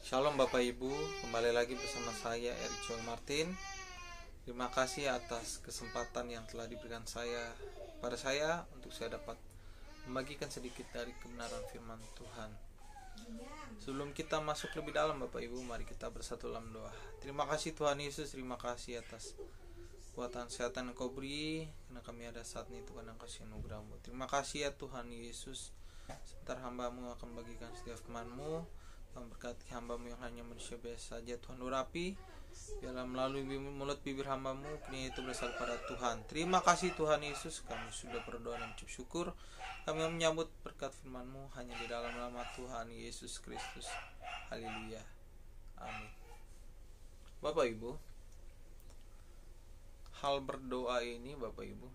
Shalom Bapak Ibu, kembali lagi bersama saya Eric Joel Martin. Terima kasih atas kesempatan yang telah diberikan pada saya untuk saya dapat membagikan sedikit dari kebenaran firman Tuhan. Sebelum kita masuk lebih dalam Bapak Ibu, mari kita bersatu dalam doa. Terima kasih Tuhan Yesus, terima kasih atas kekuatan kesehatan yang Kau beri, karena kami ada saat ini Tuhan yang kasih anugerah-Mu. Terima kasih ya Tuhan Yesus. Sebentar hamba-Mu akan bagikan setiap firman-Mu. Tuhan berkati hamba-Mu yang hanya manusia biasa saja. Tuhan urapi, biarlah melalui mulut bibir hamba-Mu kiranya itu berasal pada Tuhan. Terima kasih Tuhan Yesus, kami sudah berdoa dan mengucap syukur. Kami menyambut berkat firman-Mu hanya di dalam nama Tuhan Yesus Kristus. Haleluya. Amin. Bapak Ibu, hal berdoa ini Bapak Ibu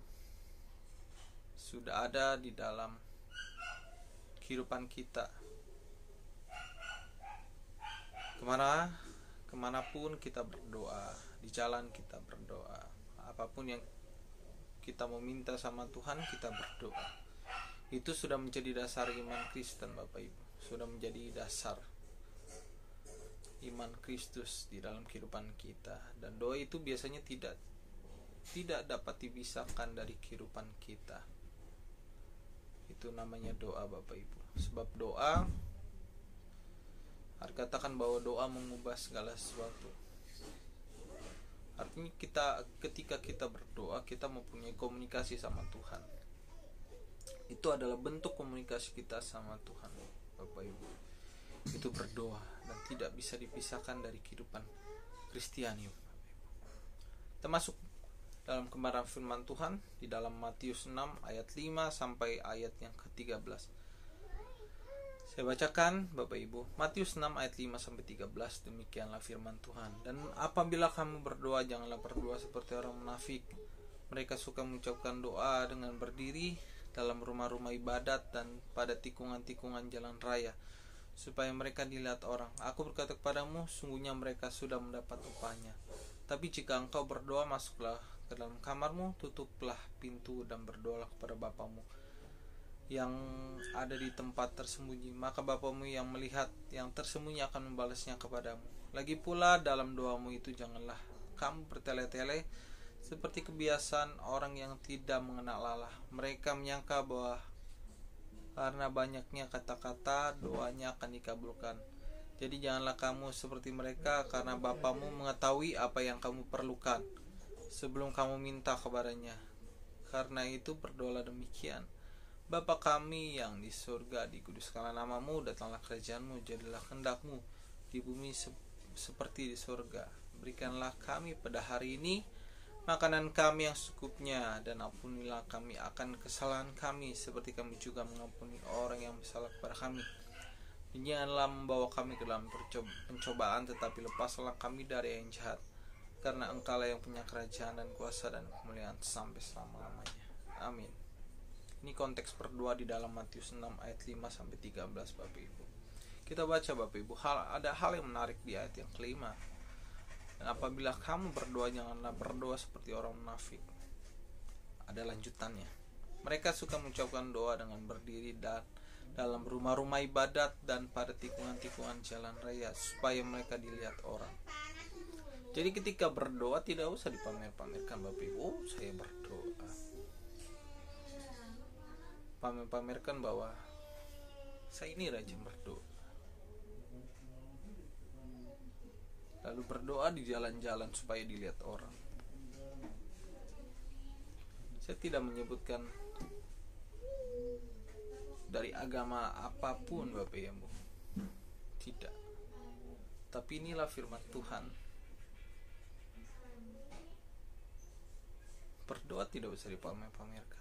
sudah ada di dalam kehidupan kita. Kemanapun kita berdoa, di jalan kita berdoa, apapun yang kita mau minta sama Tuhan kita berdoa. Itu sudah menjadi dasar iman Kristen Bapak Ibu, sudah menjadi dasar iman Kristus di dalam kehidupan kita. Dan doa itu biasanya tidak dapat dipisahkan dari kehidupan kita. Itu namanya doa Bapak Ibu. Sebab doa, katakan bahwa doa mengubah segala sesuatu. Artinya ketika kita berdoa, kita mempunyai komunikasi sama Tuhan. Itu adalah bentuk komunikasi kita sama Tuhan Bapak Ibu. Itu berdoa dan tidak bisa dipisahkan dari kehidupan Kristiani. Kita masuk dalam kebenaran firman Tuhan di dalam Matius 6 ayat 5 sampai ayat yang ke-13. Saya bacakan Bapak Ibu, Matius 6 ayat 5 sampai 13. Demikianlah firman Tuhan. Dan apabila kamu berdoa, janganlah berdoa seperti orang munafik. Mereka suka mengucapkan doa dengan berdiri dalam rumah-rumah ibadat dan pada tikungan-tikungan jalan raya, supaya mereka dilihat orang. Aku berkata kepadamu, sungguhnya mereka sudah mendapat upahnya. Tapi jika engkau berdoa, masuklah ke dalam kamarmu, tutuplah pintu dan berdoalah kepada Bapamu yang ada di tempat tersembunyi, maka Bapamu yang melihat yang tersembunyi akan membalasnya kepadamu. Lagi pula dalam doamu itu janganlah kamu bertele-tele seperti kebiasaan orang yang tidak mengenal Allah. Mereka menyangka bahwa karena banyaknya kata-kata doanya akan dikabulkan. Jadi janganlah kamu seperti mereka, karena Bapamu mengetahui apa yang kamu perlukan sebelum kamu minta kepadanya. Karena itu berdoalah demikian: Bapa kami yang di surga, dikuduskanlah namamu, datanglah kerajaanmu, jadilah kehendakmu di bumi seperti di surga. Berikanlah kami pada hari ini makanan kami yang secukupnya, dan ampunilah kami akan kesalahan kami seperti kami juga mengampuni orang yang bersalah kepada kami. Dan janganlah membawa kami ke dalam pencobaan, tetapi lepaslah kami dari yang jahat, karena Engkaulah yang punya kerajaan dan kuasa dan kemuliaan sampai selama-lamanya. Amin. Ini konteks berdoa di dalam Matius 6 ayat 5 sampai 13 Bapak Ibu. Kita baca Bapak Ibu, ada hal yang menarik di ayat yang kelima. Dan apabila kamu berdoa, janganlah berdoa seperti orang munafik. Ada lanjutannya. Mereka suka mengucapkan doa dengan berdiri dan dalam rumah-rumah ibadat dan pada tikungan-tikungan jalan raya, supaya mereka dilihat orang. Jadi ketika berdoa tidak usah dipamer-pamerkan Bapak Ibu, saya berdoa. Pamer-pamerkan bahwa saya ini rajin berdoa, lalu berdoa di jalan-jalan supaya dilihat orang. Saya tidak menyebutkan dari agama apapun Bapak Ibu, tidak. Tapi inilah firman Tuhan. Berdoa tidak usah dipamer-pamerkan.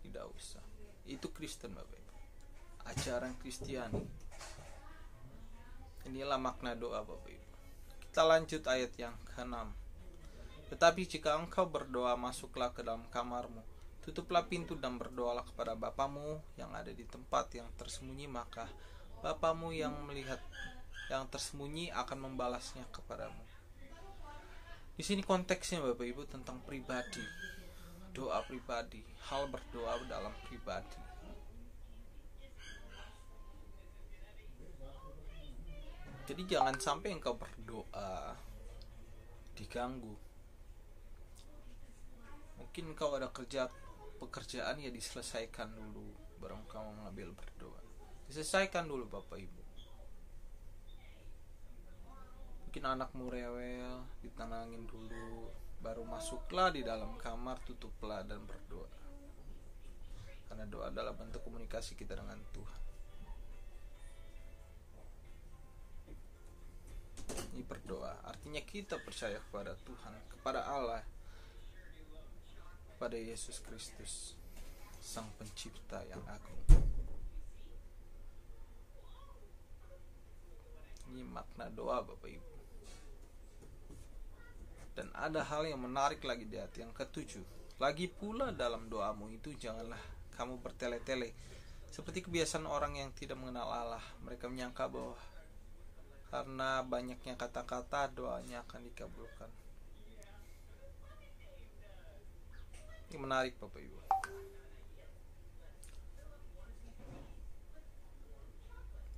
Tidak usah. Itu Kristen Bapak Ibu, ajaran Kristiani. Inilah makna doa Bapak Ibu. Kita lanjut ayat yang ke-6. Tetapi jika engkau berdoa, masuklah ke dalam kamarmu, tutuplah pintu dan berdoalah kepada Bapamu yang ada di tempat yang tersembunyi, maka Bapamu yang melihat yang tersembunyi akan membalasnya kepadamu. Di sini konteksnya Bapak Ibu tentang pribadi. Doa pribadi, hal berdoa dalam pribadi. Jadi jangan sampai engkau berdoa diganggu. Mungkin engkau ada pekerjaan ya, diselesaikan dulu baru engkau mengambil berdoa. Diselesaikan dulu Bapak Ibu. Mungkin anakmu rewel, ditenangin dulu, baru masuklah di dalam kamar, tutuplah dan berdoa. Karena doa adalah bentuk komunikasi kita dengan Tuhan. Ini berdoa artinya kita percaya kepada Tuhan, kepada Allah, kepada Yesus Kristus, Sang Pencipta yang agung. Ini makna doa Bapak Ibu. Dan ada hal yang menarik lagi di ayat yang ke-7. Lagi pula dalam doamu itu janganlah kamu bertele-tele seperti kebiasaan orang yang tidak mengenal Allah. Mereka menyangka bahwa karena banyaknya kata-kata doanya akan dikabulkan. Ini menarik Bapak Ibu.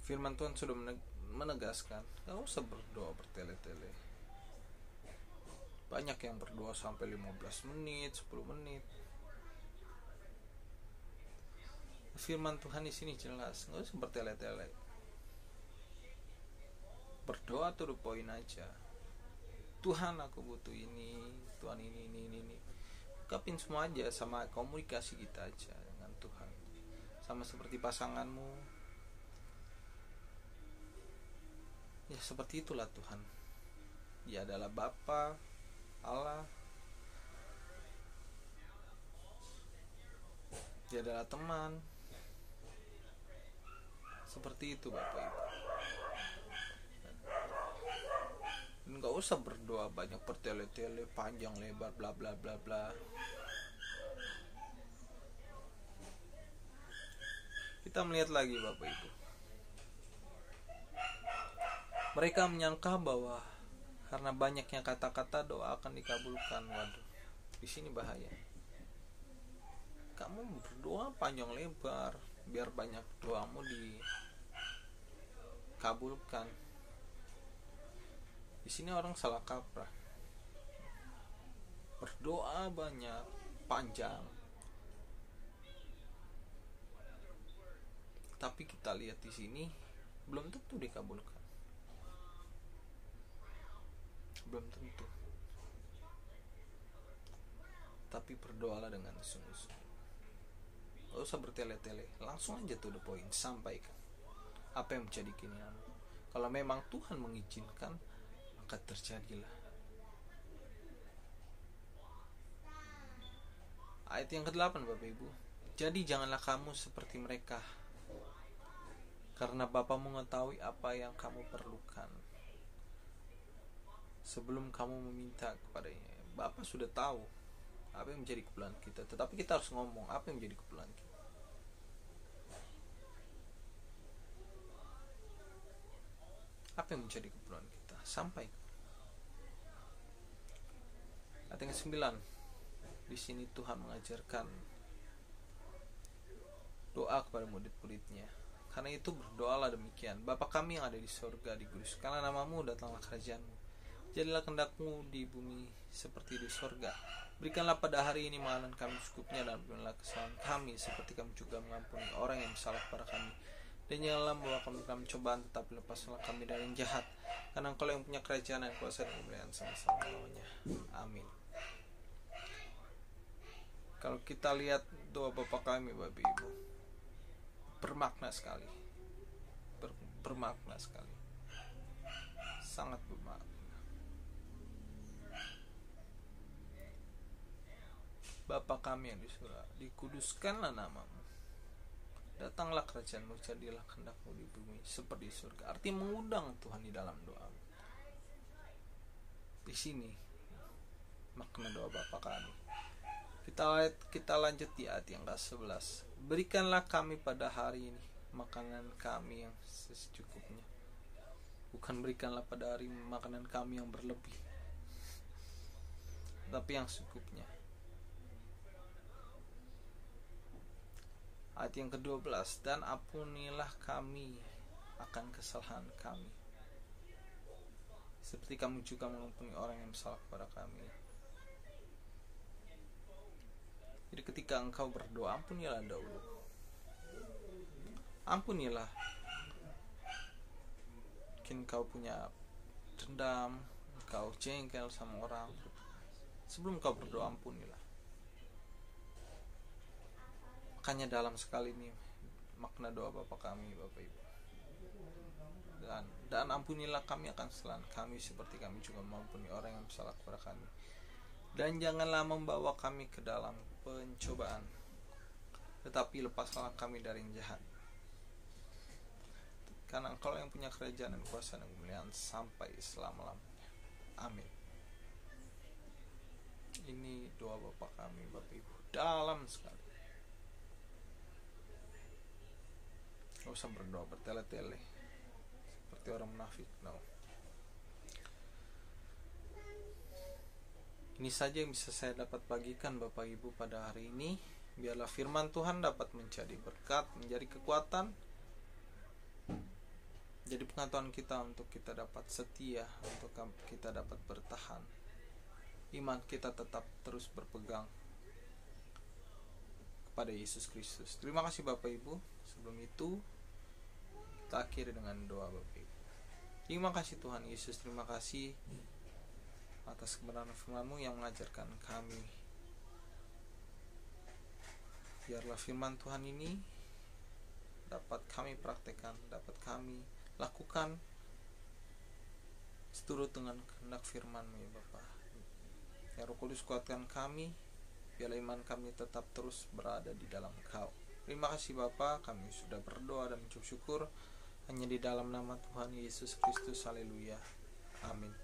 Firman Tuhan sudah menegaskan, gak usah berdoa bertele-tele. Banyak yang berdoa sampai 15 menit, 10 menit. Firman Tuhan di sini jelas, gak usah bertele-tele. Berdoa to the point aja. Tuhan, aku butuh ini, Tuhan ini. Ungkapin semua aja, sama komunikasi kita aja dengan Tuhan. Sama seperti pasanganmu. Ya seperti itulah Tuhan. Dia adalah Bapa Allah. Dia adalah teman. Seperti itu Bapak Ibu. Enggak usah berdoa banyak bertele-tele, panjang lebar, bla bla bla bla. Kita melihat lagi Bapak Ibu. Mereka menyangka bahwa karena banyaknya kata-kata doa akan dikabulkan. Waduh, di sini bahaya. Kamu berdoa panjang lebar biar banyak doamu dikabulkan. Di sini orang salah kaprah. Berdoa banyak, panjang. Tapi kita lihat di sini belum tentu dikabulkan. Belum tentu. Tapi berdoalah dengan sungguh-sungguh. Gak usah bertele-tele, langsung aja to the point, sampaikan apa yang menjadi keinginanmu. Kalau memang Tuhan mengizinkan, maka terjadilah. Ayat yang ke-8 Bapak Ibu. Jadi janganlah kamu seperti mereka, karena Bapa mengetahui apa yang kamu perlukan sebelum kamu meminta kepadanya. Bapa sudah tahu apa yang menjadi keperluan kita, tetapi kita harus ngomong apa yang menjadi keperluan kita. Apa yang menjadi keperluan kita, sampaikan. Ayat yang ke-9. Di sini Tuhan mengajarkan doa kepada murid-muridnya. Karena itu berdoalah demikian: Bapa kami yang ada di surga, dikuduskanlah namamu, datanglah kerajaanmu. Jadilah kehendakmu di bumi seperti di surga. Berikanlah pada hari ini makanan kami secukupnya, dan ampunilah kesalahan kami seperti kami juga mengampuni orang yang bersalah kepada kami. Dan janganlah membawa kami dalam cobaan, tetapi lepaslah kami dari yang jahat. Karena Engkau yang punya kerajaan dan kuasa dan kemuliaan sama-sama lamanya. Amin. Kalau kita lihat doa Bapa kami Bapak Ibu, bermakna sekali. Bermakna sekali. Sangat bermakna. Bapa kami yang di surga, dikuduskanlah namamu, datanglah kerajaanmu, jadilah kehendakmu di bumi seperti di surga. Artinya mengundang Tuhan di dalam doa. Di sini makna doa Bapa kami. Kita lanjut di ayat yang ke-11. Berikanlah kami pada hari ini makanan kami yang secukupnya. Bukan berikanlah pada hari ini makanan kami yang berlebih, tapi yang secukupnya. Ayat yang ke-12. Dan ampunilah kami akan kesalahan kami seperti kami juga mengampuni orang yang bersalah kepada kami. Jadi ketika engkau berdoa, ampunilah dahulu. Ampunilah. Mungkin kau punya dendam, kau jengkel sama orang. Sebelum kau berdoa, ampunilah. Makanya dalam sekali ini makna doa Bapa kami, Bapak Ibu. Dan ampunilah kami akan kesalahan kami seperti kami juga mengampuni orang yang bersalah kepada kami. Dan janganlah membawa kami ke dalam pencobaan, tetapi lepaslah kami dari yang jahat. Karena Engkau yang punya kerajaan dan kuasa dan kemuliaan sampai selama-lamanya. Amin. Ini doa Bapa kami, Bapak Ibu, dalam sekali. Gak usah berdoa bertele-tele seperti orang munafik. No. Ini saja yang bisa saya dapat bagikan Bapak Ibu pada hari ini. Biarlah firman Tuhan dapat menjadi berkat, menjadi kekuatan, jadi pengetahuan kita untuk kita dapat setia, untuk kita dapat bertahan, iman kita tetap terus berpegang kepada Yesus Kristus. Terima kasih Bapak Ibu. Sebelum itu kita akhiri dengan doa Bapak Ibu. Terima kasih Tuhan Yesus, terima kasih atas kebenaran firman-Mu yang mengajarkan kami. Biarlah firman Tuhan ini dapat kami praktekkan, dapat kami lakukan seturut dengan kehendak firman-Mu ya Bapa. Ya Roh Kudus, kuatkan kami, biarlah iman kami tetap terus berada di dalam Engkau. Terima kasih Bapa, kami sudah berdoa dan mengucap syukur hanya di dalam nama Tuhan Yesus Kristus. Haleluya. Amin.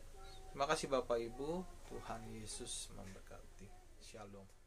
Terima kasih Bapak Ibu, Tuhan Yesus memberkati. Shalom.